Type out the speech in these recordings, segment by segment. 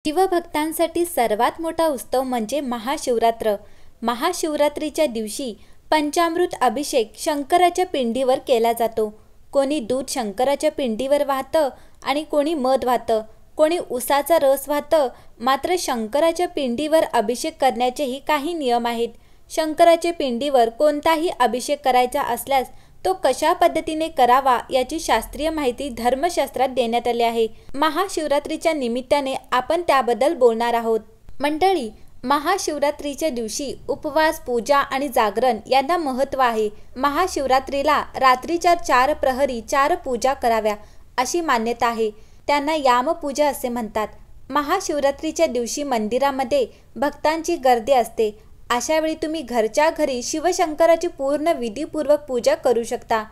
शिवभक्तांसाठी सर्वात मोठा उत्सव म्हणजे महाशिवरात्र। महाशिवरात्रीच्या दिवशी पंचामृत अभिषेक शंकराच्या पिंडीवर केला जातो। कोणी दूध शंकराच्या पिंडीवर वाहतं आणि कोणी मध वाहतं, कोणी उसाचा रस वाहतं। मात्र शंकराच्या पिंडीवर अभिषेक करण्याचेही काही नियम आहेत। शंकराच्या पिंडीवर कोणताही अभिषेक करायचा असल्यास तो कशा पद्धतीने करावा याची शास्त्रीय माहिती धर्मशास्त्रात देण्यात आली आहे। महाशिवरात्रीच्या निमित्ताने आपण त्याबद्दल बोलणार आहोत। मंडळी, महाशिवरात्रीच्या दिवशी उपवास, पूजा आणि जागरण यांना महत्त्व आहे। महाशिवरात्रीला रात्रीच्या 4 प्रहरी 4 पूजा कराव्या अशी मान्यता आहे। त्यांना यामपूजा असे म्हणतात। महाशिवरात्रीच्या दिवशी मंदिरामध्ये भक्तांची गर्दी असते। अशावेळी तुम्ही घरच्या घरी शिवशंकराची पूर्ण विधीपूर्वक पूजा करू शकता।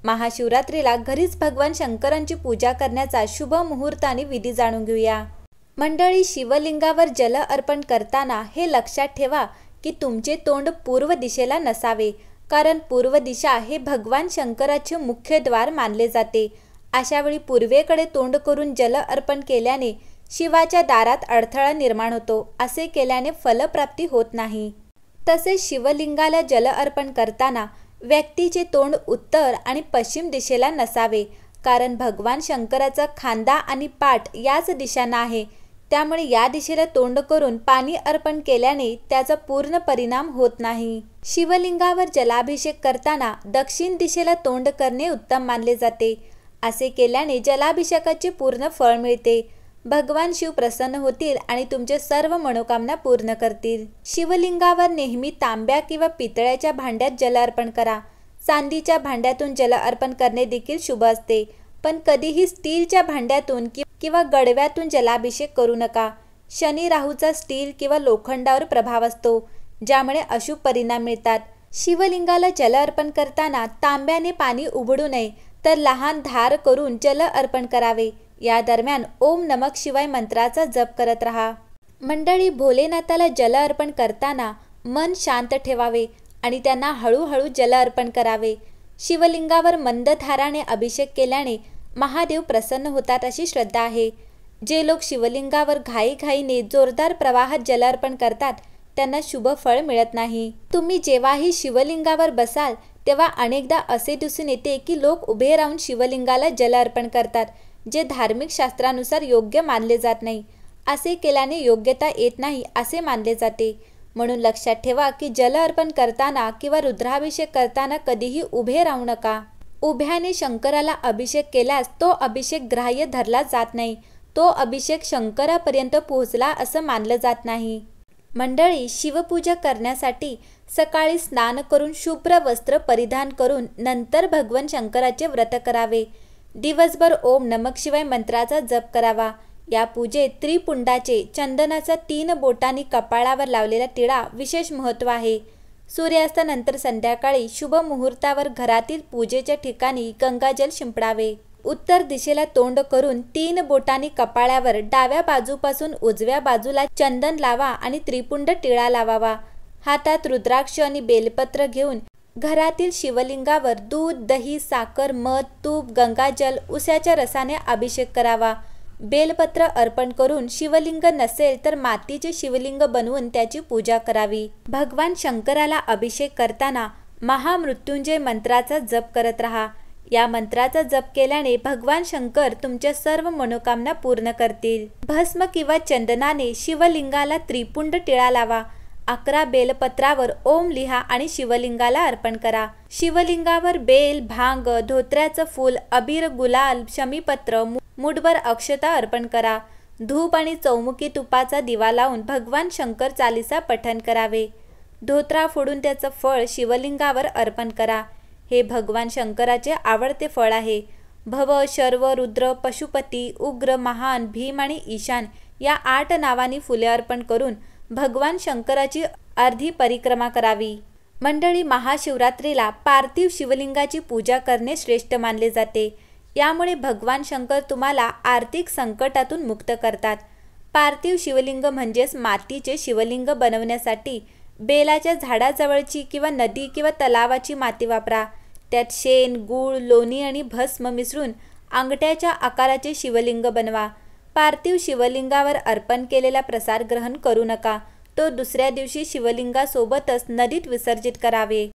महाशिवरात्रीला घरीच भगवान शंकरांची पूजा करण्याचा शुभ मुहूर्त आणि विधी जाणून घेऊया। मंडळी, शिवलिंगावर जल अर्पण करताना हे लक्षात ठेवा की तुमचे तोंड पूर्व दिशेला नसावे, कारण पूर्व दिशा हे भगवान शंकराचे मुख्य द्वार मानले जाते। अशावेळी पूर्वेकडे तोंड करून जल अर्पण केल्याने शिवाच्या दारात अडथळा निर्माण होतो। असे केल्याने फलप्राप्ती होत नाही। तसेच शिवलिंगाला जल अर्पण करताना व्यक्तीचे तोंड उत्तर आणि पश्चिम दिशेला नसावे, कारण भगवान शंकराचा खांदा आणि पाठ याच दिशांना आहे। त्यामुळे या दिशेला तोंड करून पाणी अर्पण केल्याने त्याचा पूर्ण परिणाम होत नाही। शिवलिंगावर जलाभिषेक करताना दक्षिण दिशेला तोंड करणे उत्तम मानले जाते। असे केल्याने जलाभिषेकाचे पूर्ण फळ मिळते। भगवान शिव प्रसन्न होतील आणि तुमचे सर्व मनोकामना पूर्ण करतील। शिवलिंगावर नेहमी तांब्या किंवा पितळ्याच्या भांड्यात जल अर्पण करा। चांदीच्या भांड्यातून जल अर्पण करणे देखील शुभ असते, पण कधीही स्टीलच्या भांड्यातून किंवा गडव्यातून जलाभिषेक करू नका। शनी राहूचा स्टील किंवा लोखंडावर प्रभाव असतो, ज्यामुळे अशुभ परिणाम मिळतात। शिवलिंगाला जल अर्पण करताना तांब्याने पाणी उघडू नये, तर लहान धार करून जल अर्पण करावे। या दरम्यान ओम नमः शिवाय मंत्राचा जप करत राहा। मंडळी, भोलेनाथाला जल अर्पण करताना मन शांत ठेवावे आणि त्यांना हळूहळू जल अर्पण करावे। शिवलिंगावर मंद धाराने अभिषेक केल्याने महादेव प्रसन्न होतात अशी श्रद्धा आहे। जे लोक शिवलिंगावर घाईघाईने जोरदार प्रवाहात जल अर्पण करतात त्यांना शुभ फळ मिळत नाही। तुम्ही जेव्हाही शिवलिंगावर बसाल तेव्हा अनेकदा असे दिसून येते की लोक उभे राहून शिवलिंगाला जल अर्पण करतात, जे धार्मिक शास्त्रानुसार योग्य मानले जात नाही। असे केल्याने योग्यता येत नाही असे मानले जाते। म्हणून लक्षात ठेवा की जल अर्पण करताना किंवा रुद्राभिषेक करताना कधीही उभे राहू नका। उभ्याने शंकराला अभिषेक केल्यास तो अभिषेक ग्राह्य धरला जात नाही, तो अभिषेक शंकरापर्यंत पोहोचला असं मानलं जात नाही। मंडळी, शिवपूजा करण्यासाठी सकाळी स्नान करून शुभ्र वस्त्र परिधान करून नंतर भगवान शंकराचे व्रत करावे। दिवसभर ओम नमः शिवाय मंत्राचा जप करावा। या पूजेत त्रिपुंडाचे चंदनाचा 3 बोटांनी कपाळावर लावलेला टिळा विशेष महत्त्व आहे। सूर्यास्तानंतर संध्याकाळी शुभ मुहूर्तावर घरातील पूजेच्या ठिकाणी गंगाजल शिंपडावे। उत्तर दिशेला तोंड करून 3 बोटांनी कपाळावर डाव्या बाजूपासून उजव्या बाजूला चंदन लावा आणि त्रिपुंड टिळा लावावा। हातात रुद्राक्ष आणि बेलपत्र घेऊन घरातील शिवलिंगावर दूध, दही, साखर, मध, तूप, गंगाजल, उसाच्या रसाने अभिषेक करावा। बेलपत्र अर्पण करून शिवलिंग नसेल तर मातीचे शिवलिंग बनवून त्याची पूजा करावी। भगवान शंकराला अभिषेक करताना महामृत्युंजय मंत्राचा जप करत राहा। या मंत्राचा जप केल्याने भगवान शंकर तुमच्या सर्व मनोकामना पूर्ण करतील। भस्म किंवा चंदनाने शिवलिंगाला त्रिपुंड टिळा लावा। 11 बेलपत्रावर ओम लिहा आणि शिवलिंगाला अर्पण करा। शिवलिंगावर बेल, भांग, धोत्र्याचं फूल, अबीर, गुलाल, शमीपत्र, मुठभर अक्षता अर्पण करा। धूप आणि चौमुखी तुपाचा दिवा लावून भगवान शंकर चालीसा पठण करावे। धोत्रा फोडून त्याचं फळ शिवलिंगावर अर्पण करा। हे भगवान शंकराचे आवडते फळ आहे। भव, शर्व, रुद्र, पशुपती, उग्र, महान, भीम आणि ईशान या 8 नावांनी फुले अर्पण करून भगवान शंकराची अर्धी परिक्रमा करावी। मंडळी, महाशिवरात्रीला पार्थिव शिवलिंगाची पूजा करणे श्रेष्ठ मानले जाते। यामुळे भगवान शंकर तुम्हाला आर्थिक संकटातून मुक्त करतात। पार्थिव शिवलिंग म्हणजेच मातीचे शिवलिंग बनवण्यासाठी बेलाच्या झाडाजवळची किंवा नदी किंवा तलावाची माती वापरा। त्यात शेण, गूळ, लोणी आणि भस्म मिसळून अंगठ्याच्या आकाराचे शिवलिंग बनवा। पार्थिव शिवलिंगावर अर्पण केलेला प्रसाद ग्रहण करू नका. तो दुसऱ्या दिवशी शिवलिंगासोबतच नदीत विसर्जित करावे.